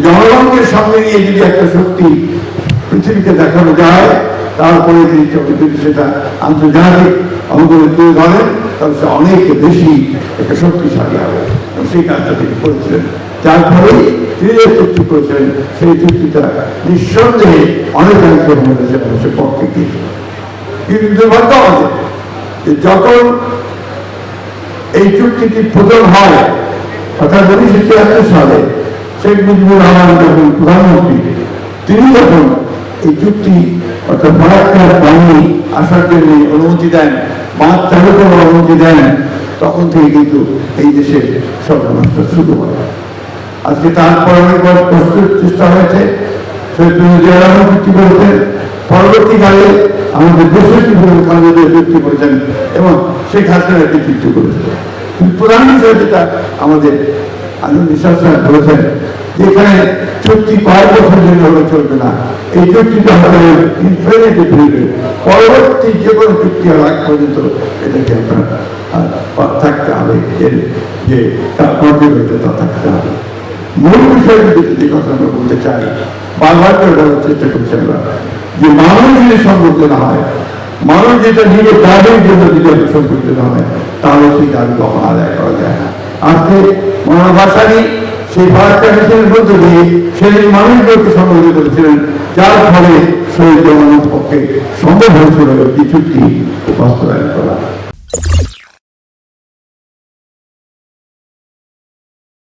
জনগণকে সামনে নিয়ে যদি একটা শক্তি পৃথিবীকে দেখানো যায়, তারপরে যদি সেটা আন্তর্জাতিক অঙ্গনে তুলে ধরেন, তাহলে সে অনেক বেশি একটা শক্তিশালী হবে। সেই কাজটা তিনি করেছিলেন, যার ফলে তিনি যে চুক্তি করেছিলেন সেই চুক্তিটা নিঃসন্দেহে অনেকাংশে বাংলাদেশের পক্ষে গিয়েছিল। কিন্তু দুর্ভাগ্য আমাদের যে যখন এই চুক্তিটি প্রথম হয়, অর্থাৎ 1973 সালে শেখ মুজিবুর রহমান যখন প্রধানমন্ত্রী, তিনি যখন এই চুক্তি অর্থাৎ ফারাক্কার বাহিনী আসার জন্য অনুমতি দেন, বাঁধ চালু করার অনুমতি দেন, তখন থেকে কিন্তু এই দেশের সর্বনাশটা শুরু হয়। আজকে তারপর অনেকবার প্রস্তুত চেষ্টা হয়েছে, শহীদ জিয়া রহমান চুক্তি করেছেন, পরবর্তীকালে আমাদের দেশের খালেদা চুক্তি করেছেন এবং শেখ হাসিনা একটি চুক্তি করেছেন। কিন্তু প্রধান বিষয় যেটা আমাদের বিশ্বাস বলেছেন, যেখানে চুক্তি কয়েক বছর জন্য হলে চলবে না, এই চুক্তিটা আমাদের ইনফিনিটি পিরিয়ড, পরবর্তী যে কোনো চুক্তি হওয়ার আগ পর্যন্ত এটাকে আপনার থাকতে হবে, যে তার পর্যবেক্ষতা থাকতে হবে। মূল বিষয় যে কথা আমরা বলতে চাই, বারবার করে বলার চেষ্টা করছি আমরা, যে মানুষ যদি সম্পর্কে না হয়, মানুষ যেটা নিজের দাবির জন্য যদি সম্পর্কে না হয়, তাহলে সেই দাবি কখন আদায় করা যায় না। আজকে মনোভাষারই সেই ফারাক্কা মিছিলের মধ্যে দিয়ে সেদিন মানুষদেরকে সম্বোধিত করেছিলেন, যার ফলে শহীদ জনগণের পক্ষে সম্ভব হয়েছিল এই চুক্তি বাস্তবায়ন করা।